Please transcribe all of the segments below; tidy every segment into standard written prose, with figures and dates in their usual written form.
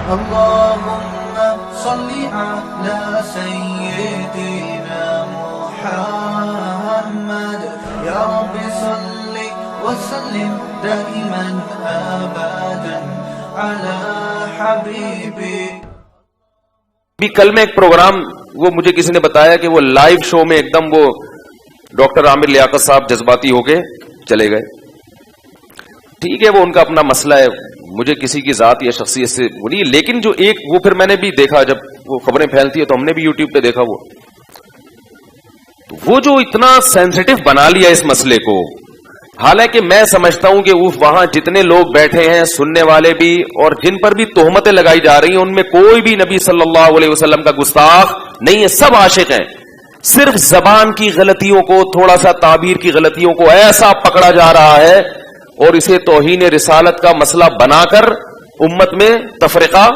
اللهم صل على سيدنا محمد يا رب صل وسلم دائما ابدا على حبيبي. بھی کل میں ایک پروگرام وہ مجھے کسی نے بتایا کہ وہ لائیو شو میں ایک دم وہ ڈاکٹر عامر لیاقت صاحب جذباتی ہو کے چلے گئے. ٹھیک ہے وہ ان کا اپنا مسئلہ ہے, مجھے کسی کی ذات یا شخصیت سے وہ نہیں, لیکن جو ایک وہ پھر میں نے بھی دیکھا جب وہ خبریں پھیلتی ہے تو ہم نے بھی یوٹیوب پہ دیکھا وہ جو اتنا سینسیٹیو بنا لیا اس مسئلے کو. حالانکہ میں سمجھتا ہوں کہ وہاں جتنے لوگ بیٹھے ہیں سننے والے بھی اور جن پر بھی تہمتیں لگائی جا رہی ہیں ان میں کوئی بھی نبی صلی اللہ علیہ وسلم کا گستاخ نہیں ہے, سب عاشق ہیں. صرف زبان کی غلطیوں کو, تھوڑا سا تعبیر کی غلطیوں کو ایسا پکڑا جا رہا ہے اور اسے توہین رسالت کا مسئلہ بنا کر امت میں تفرقہ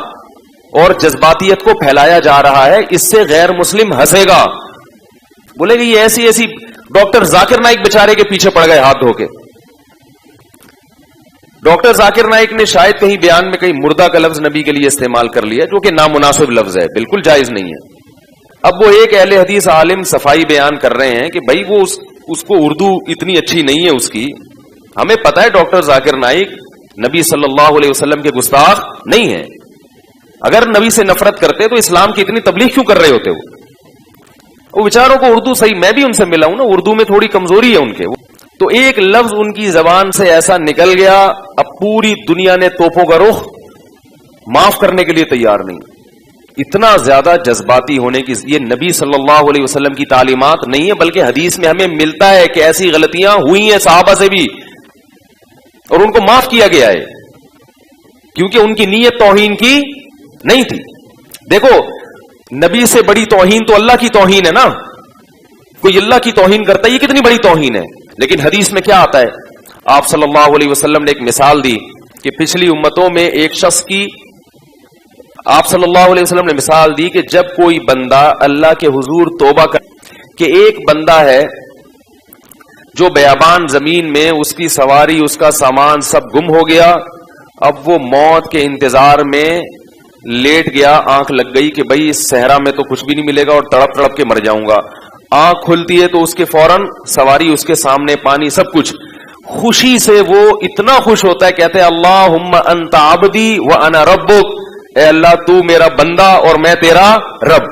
اور جذباتیت کو پھیلایا جا رہا ہے. اس سے غیر مسلم ہنسے گا, بولے گا یہ ایسی ایسی. ڈاکٹر ذاکر نائک بیچارے کے پیچھے پڑ گئے ہاتھ دھو کے. ڈاکٹر ذاکر نائک نے شاید کہیں بیان میں کہیں مردہ کا لفظ نبی کے لیے استعمال کر لیا جو کہ نامناسب لفظ ہے, بالکل جائز نہیں ہے. اب وہ ایک اہل حدیث عالم صفائی بیان کر رہے ہیں کہ بھائی وہ اس کو اردو اتنی اچھی نہیں ہے اس کی. ہمیں پتا ہے ڈاکٹر ذاکر نائک نبی صلی اللہ علیہ وسلم کے گستاخ نہیں ہے. اگر نبی سے نفرت کرتے تو اسلام کی اتنی تبلیغ کیوں کر رہے ہوتے وہ بیچاروں کو اردو صحیح, میں بھی ان سے ملا ہوں نا, اردو میں تھوڑی کمزوری ہے ان کے. تو ایک لفظ ان کی زبان سے ایسا نکل گیا, اب پوری دنیا نے توپوں کا رخ معاف کرنے کے لیے تیار نہیں. اتنا زیادہ جذباتی ہونے کی یہ نبی صلی اللہ علیہ وسلم کی تعلیمات نہیں ہے, بلکہ حدیث میں ہمیں ملتا ہے کہ ایسی غلطیاں ہوئی ہیں صحابہ سے بھی اور ان کو معاف کیا گیا ہے کیونکہ ان کی نیت توہین کی نہیں تھی. دیکھو نبی سے بڑی توہین تو اللہ کی توہین ہے نا, کوئی اللہ کی توہین کرتا ہے یہ کتنی بڑی توہین ہے. لیکن حدیث میں کیا آتا ہے, آپ صلی اللہ علیہ وسلم نے ایک مثال دی کہ پچھلی امتوں میں ایک شخص کی, آپ صلی اللہ علیہ وسلم نے مثال دی کہ جب کوئی بندہ اللہ کے حضور توبہ کر, کہ ایک بندہ ہے جو بیابان زمین میں اس کی سواری اس کا سامان سب گم ہو گیا, اب وہ موت کے انتظار میں لیٹ گیا, آنکھ لگ گئی کہ بھائی اس صحرا میں تو کچھ بھی نہیں ملے گا اور تڑپ تڑپ کے مر جاؤں گا. آنکھ کھلتی ہے تو اس کے فوراً سواری اس کے سامنے, پانی سب کچھ. خوشی سے وہ اتنا خوش ہوتا ہے, کہتے ہیں اللہم انت عبدی وانا ربک, اے اللہ تو میرا بندہ اور میں تیرا رب.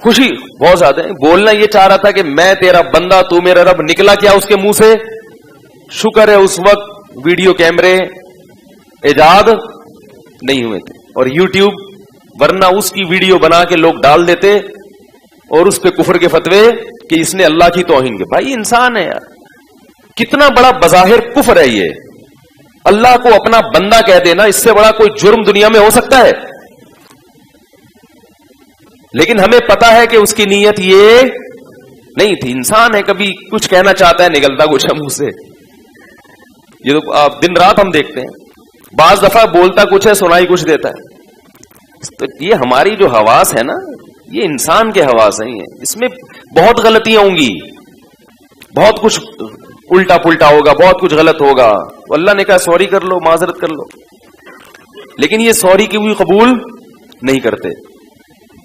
خوشی بہت زیادہ ہے. بولنا یہ چاہ رہا تھا کہ میں تیرا بندہ تو میرا رب, نکلا کیا اس کے منہ سے؟ شکر ہے اس وقت ویڈیو کیمرے ایجاد نہیں ہوئے تھے اور یوٹیوب, ورنہ اس کی ویڈیو بنا کے لوگ ڈال دیتے اور اس پہ کفر کے فتوے کہ اس نے اللہ کی توہین کی. بھائی انسان ہے یار, کتنا بڑا بظاہر کفر ہے یہ. اللہ کو اپنا بندہ کہہ دینا, اس سے بڑا کوئی جرم دنیا میں ہو سکتا ہے؟ لیکن ہمیں پتا ہے کہ اس کی نیت یہ نہیں تھی. انسان ہے, کبھی کچھ کہنا چاہتا ہے نکلتا کچھ ہے منہ سے. یہ تو دن رات ہم دیکھتے ہیں, بعض دفعہ بولتا کچھ ہے سنائی کچھ دیتا ہے. تو یہ ہماری جو حواس ہے نا, یہ انسان کے حواس ہیں, اس میں بہت غلطیاں ہوں گی, بہت کچھ الٹا پلٹا ہوگا, بہت کچھ غلط ہوگا. اللہ نے کہا سوری کر لو, معذرت کر لو, لیکن یہ سوری کی بھی قبول نہیں کرتے.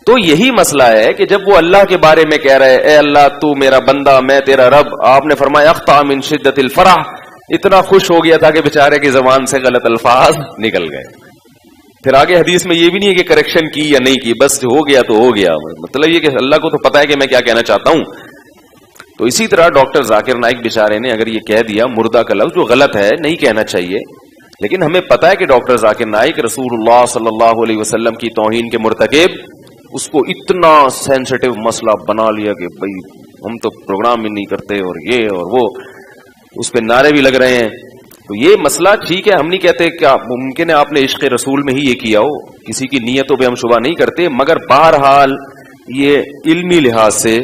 تو یہی مسئلہ ہے کہ جب وہ اللہ کے بارے میں کہہ رہے اے اللہ تو میرا بندہ میں تیرا رب, آپ نے فرمایا اخطا من شدت الفرح, اتنا خوش ہو گیا تھا کہ بیچارے کی زبان سے غلط الفاظ نکل گئے. پھر آگے حدیث میں یہ بھی نہیں ہے کہ کریکشن کی یا نہیں کی, بس ہو گیا تو ہو گیا. مطلب یہ کہ اللہ کو تو پتا ہے کہ میں کیا کہنا چاہتا ہوں. تو اسی طرح ڈاکٹر ذاکر نائک بیچارے نے اگر یہ کہہ دیا مردہ کا لفظ, جو غلط ہے نہیں کہنا چاہیے, لیکن ہمیں پتا ہے کہ ڈاکٹر ذاکر نائک رسول اللہ صلی اللہ علیہ وسلم کی توہین کے مرتکب, اس کو اتنا سینسیٹیو مسئلہ بنا لیا کہ بھائی ہم تو پروگرام ہی نہیں کرتے اور یہ اور وہ, اس پہ نعرے بھی لگ رہے ہیں. تو یہ مسئلہ ٹھیک ہے, ہم نہیں کہتے کہ ممکن ہے آپ نے عشق رسول میں ہی یہ کیا ہو, کسی کی نیتوں پہ ہم شبہ نہیں کرتے, مگر بہرحال یہ علمی لحاظ سے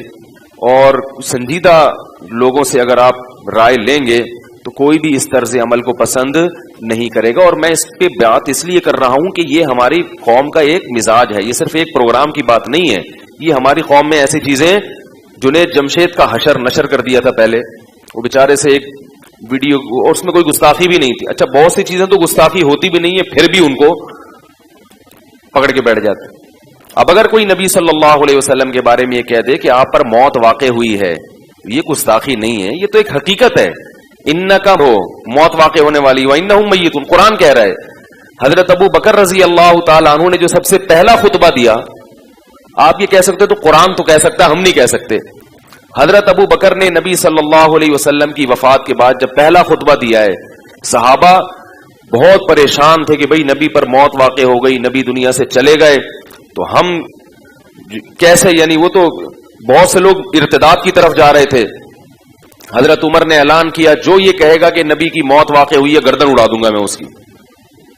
اور سنجیدہ لوگوں سے اگر آپ رائے لیں گے تو کوئی بھی اس طرز عمل کو پسند نہیں کرے گا. اور میں اس پہ بات اس لیے کر رہا ہوں کہ یہ ہماری قوم کا ایک مزاج ہے, یہ صرف ایک پروگرام کی بات نہیں ہے. یہ ہماری قوم میں ایسی چیزیں, جنید جمشید کا حشر نشر کر دیا تھا پہلے, وہ بیچارے سے ایک वीडियो, और उसमें कोई गुस्ताखी भी नहीं थी। अच्छा, बहुत सी चीजें तो गुस्ताखी होती भी नहीं है, फिर भी उनको पकड़ के बैठ जाते। अब अगर कोई नबी सल्लल्लाहु अलैहि वसल्लम के बारे में ये कह दे कि आप पर मौत वाक़े हुई है, ये गुस्ताखी नहीं है, ये तो एक हकीकत है। इन्नका हो, मौत वाक़े होने वाली, व इन्नहुम मय्यितून, कुरान कह रहा है। हजरत अबू बकर रजी अल्लाह ताला अन्हु ने जो सबसे पहला खुतबा दिया, आप ये कह सकते तो कुरान तो कह सकता, हम नहीं कह सकते। हजरत अबू बकर ने नबी सल्लल्लाहु अलैहि वसल्लम की वफात के बाद जब पहला खुतबा दिया है, सहाबा बहुत परेशान थे कि भाई नबी पर मौत वाक़े हो गई, नबी दुनिया से चले गए, तो हम कैसे, यानी वो तो बहुत से लोग इर्तिदाद की तरफ जा रहे थे। हजरत उमर ने ऐलान किया, जो ये कहेगा कि नबी की मौत वाक़े हुई है, गर्दन उड़ा दूंगा मैं उसकी।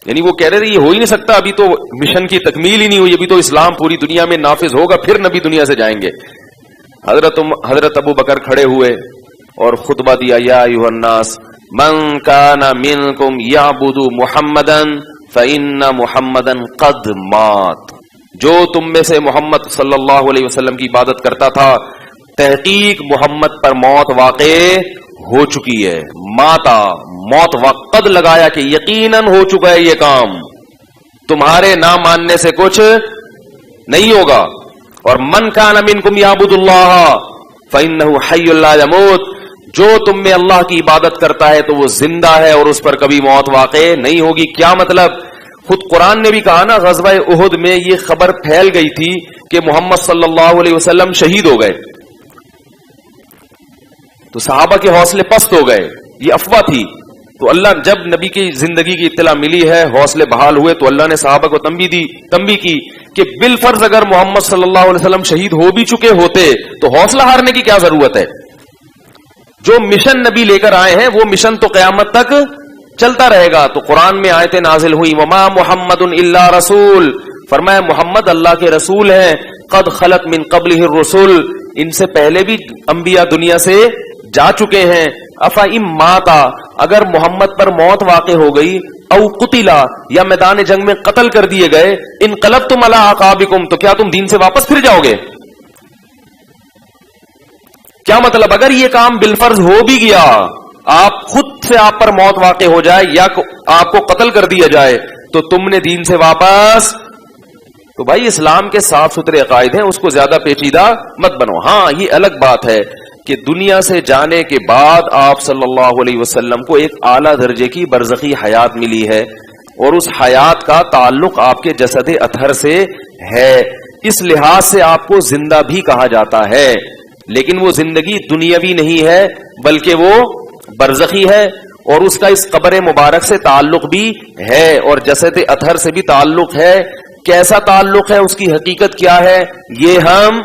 यानी वो कह रहे थे ये हो ही नहीं सकता, अभी तो मिशन की तकमील ही नहीं हुई, अभी तो इस्लाम पूरी दुनिया में नाफिज होगा, फिर नबी दुनिया से जाएंगे। हजरत अबू बकर खड़े हुए और खुतबा दिया, या अय्युहन्नास मन काना मिनकुम याबुदु मुहम्मदन फइन्ना मुहम्मदन कद मात। जो तुम में से मोहम्मद सल्लल्लाहु अलैहि वसल्लम की इबादत करता था, तहकीक मोहम्मद पर मौत वाक़े हो चुकी है। माता, मौत वक़्त लगाया कि यकीनन हो चुका है ये काम, तुम्हारे ना मानने से कुछ नहीं होगा। और मन कान मिनकुम याबुदुल्लाह फइन्नहु हय्युन ला यमूत, जो तुम में अल्लाह की इबादत करता है तो वो जिंदा है और उस पर कभी मौत वाक़े नहीं होगी। क्या मतलब? खुद कुरान ने भी कहा ना, ग़ज़वा उहुद में ये खबर फैल गई थी कि मोहम्मद सल्लल्लाहु अलैहि वसल्लम शहीद हो गए, तो सहाबा के हौसले पस्त हो गए, ये अफवाह थी। तो अल्लाह, जब नबी की जिंदगी की इत्तला मिली है, हौसले बहाल हुए, तो अल्लाह ने सहाबा को तंबी की कि बिलफर्ज अगर मोहम्मद सल्लल्लाहु अलैहि वसल्लम शहीद हो भी चुके होते तो हौसला हारने की क्या जरूरत है। जो मिशन नबी लेकर आए हैं वो मिशन तो क़यामत तक चलता रहेगा। तो कुरान में आयतें नाजिल हुई, वमा मुहम्मदुन इल्ला रसूल, फरमाया मोहम्मद अल्लाह के रसूल हैं, कद खलत मिन क़ब्लिहि रुसूल, इनसे पहले भी अंबिया दुनिया से जा चुके हैं। अफा इम माता, अगर मोहम्मद पर मौत वाक़े हो गई, औ कुतिला, या मैदान जंग में कत्ल कर दिए गए, इनक़लबतुम अला अक़ाबिकुम, तो क्या तुम दीन से वापस फिर जाओगे? क्या मतलब? अगर ये काम बिलफर्ज हो भी गया, आप खुद से आप पर मौत वाक़े हो जाए या आपको कत्ल कर दिया जाए, तो तुमने दीन से वापस, तो भाई इस्लाम के साफ सुथरे अकायद हैं, उसको ज्यादा पेचीदा मत बनो। हां, ये अलग बात है कि दुनिया से जाने के बाद आप सल्लल्लाहु अलैहि वसल्लम को एक आला दर्जे की बरज़खी हयात मिली है और उस हयात का ताल्लुक आपके जसद अथर से है, इस लिहाज से आपको जिंदा भी कहा जाता है। लेकिन वो जिंदगी दुनियावी नहीं है, बल्कि वो बरज़खी है, और उसका इस कब्र मुबारक से ताल्लुक भी है और जसद अथर से भी ताल्लुक है। कैसा ताल्लुक है, उसकी हकीकत क्या है, ये हम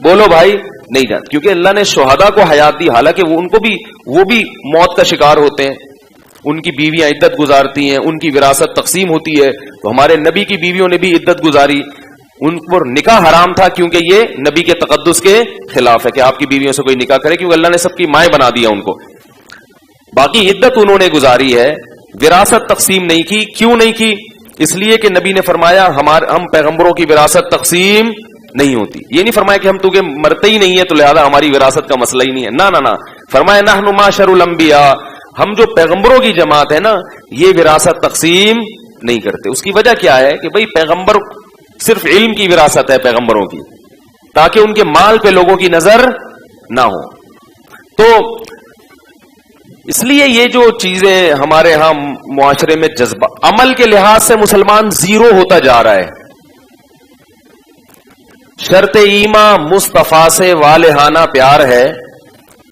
बोलो भाई नहीं जानते, क्योंकि अल्लाह ने शुहदा को हयात दी, हालांकि वो भी मौत का शिकार होते हैं, उनकी बीवियां इद्दत गुजारती हैं, उनकी विरासत तकसीम होती है। तो हमारे नबी की बीवियों ने भी इद्दत गुजारी, उन पर निकाह हराम था, क्योंकि ये नबी के तकद्दुस के खिलाफ है कि आपकी बीवियों से कोई निकाह करे, क्योंकि अल्लाह ने सबकी माएं बना दिया उनको। बाकी इद्दत उन्होंने गुजारी है, विरासत तकसीम नहीं की। क्यों नहीं की? इसलिए कि नबी ने फरमाया हम पैगंबरों की विरासत तकसीम नहीं होती। ये नहीं फरमाया कि हम तुझे मरते ही नहीं है तो लिहाजा हमारी विरासत का मसला ही नहीं है, ना ना ना। फरमाया नहनु माशरुल अंबिया, हम जो पैगंबरों की जमात है ना, ये विरासत तकसीम नहीं करते। उसकी वजह क्या है कि भाई पैगंबर सिर्फ इल्म की विरासत है पैगंबरों की, ताकि उनके माल पे लोगों की नजर ना हो। तो इसलिए ये जो चीजें हमारे यहां मुआशरे में जज्बा, अमल के लिहाज से मुसलमान जीरो होता जा रहा है। शर्त ईमा मुस्तफा से वालेहाना प्यार है।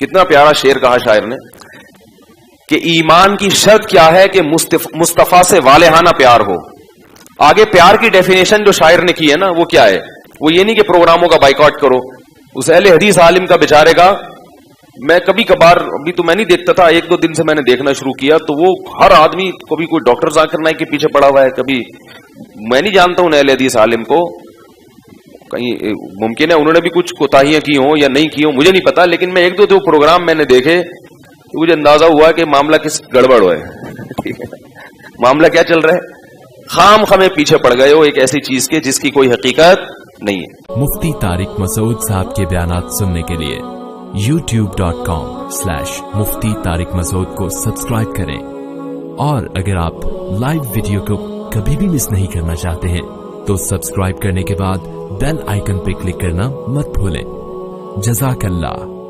कितना प्यारा शेर कहा शायर ने कि ईमान की शर्त क्या है कि मुस्तफा से वालेहाना प्यार हो। आगे प्यार की डेफिनेशन जो शायर ने की है ना, वो क्या है? वो ये नहीं कि प्रोग्रामों का बाइकआउट करो। उस अहले हदीस आलिम का बेचारे का, मैं कभी कभार, अभी तो मैं नहीं देखता था, एक दो दिन से मैंने देखना शुरू किया, तो वो हर आदमी, कभी कोई डॉक्टर जाकिर नाइक के पीछे पड़ा हुआ है, कभी मैं नहीं जानता हूं अहले हदीस आलिम को, कहीं मुमकिन है उन्होंने भी कुछ कोताहियां की हो या नहीं की हो, मुझे नहीं पता। लेकिन मैं एक दो प्रोग्राम मैंने देखे तो मुझे अंदाजा हुआ कि मामला किस गड़बड़ है। ठीक है, मामला क्या चल रहा है? खाम खमे पीछे पड़ गए हो एक ऐसी चीज के जिसकी कोई हकीकत नहीं है। मुफ्ती तारिक मसूद साहब के बयानात सुनने के लिए youtube.com/मुफ्ती तारिक मसूद को सब्सक्राइब करें। और अगर आप लाइव वीडियो को कभी भी मिस नहीं करना चाहते हैं तो सब्सक्राइब करने के बाद बेल आइकन पर क्लिक करना मत भूलें। जज़ाकल्लाह।